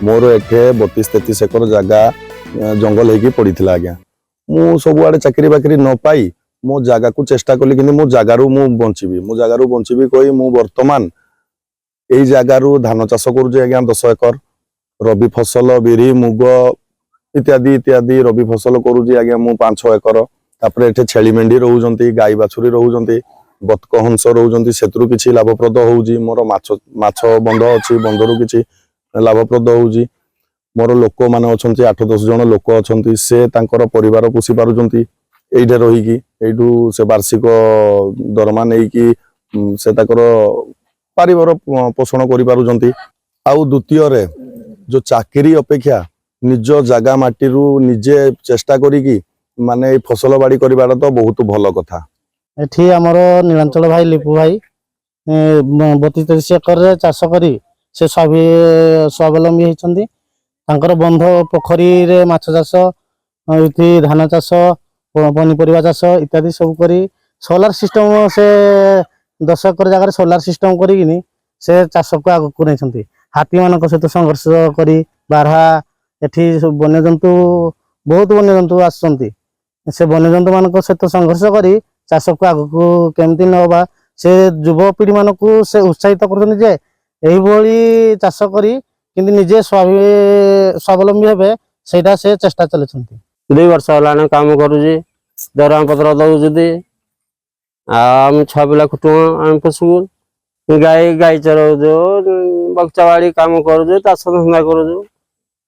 मोर एठे 32-33 एकर जगह जंगल होगी पड़ी थी आज्ञा मु सब आड़े चाकरी बाकरी न पाई मो जगह को चेष्टा कली कि मो जगार मो जगार बंचीबी कही मु वर्तमान यही जगार धान चाष करुचे आज्ञा 10 एकर रबी फसल बिरी मुग इत्यादि इत्यादि रबी फसल करुचे आज्ञा मु 5-6 एकर तापर एठे छेली मेंढी रहउजंती गाई बाछुरी रहउजंती बतक हंस रहउजंती सेतरु किछि लाभप्रद होउजी मोर माछ बंध अछि बंधरु किछि लाभप्रद होउजी मोर लोक माने अछंती 8-10 जन लोक अछंती से तांकर परिवार पोषि पारुजंती एइठे रहिकी एइठू से वार्षिक दरमा नेकी से ताकर परिवार पोषण करि पारुजंती आउ द्वितीय रे जो चाकरी अपेक्षा निज जागा माटीरू निजे चेष्टा करिकी माने फसल बाड़ी करिबार तो बहुत भल कथा एठी हमर नीलांचल भाई लिपु भाई 32-33 एकर रे चाष करी से स्वावलंबी होती बंध पोखरी रे माछ चाष धान चाष पनीपरिया चाष इत्यादि सब करी सोलार सिस्टम से 10 एकर जगह सोलार सिस्टम करी से चाष को आगक नहीं हाथी मान सहित संघर्ष करी बारहा एठी वन्यजंतु बहुत वन्यजंतु आसुंती से वन्यजंतु मान सहित संघर्ष करी चाष को आगक केमती नवा से युवपीढ़ी मान को से उत्साहित कर चाष करी किंतु निजे स्वावलंबी हेबे सेटा से चेष्टा चलछंती 2 वर्ष हलाने काम करूजी दरम पत्र दउजदी हम 6 पिला खुटू हम पशु गाई चरौजो बगचावाड़ी काम करूजो चाष धंदा करूजो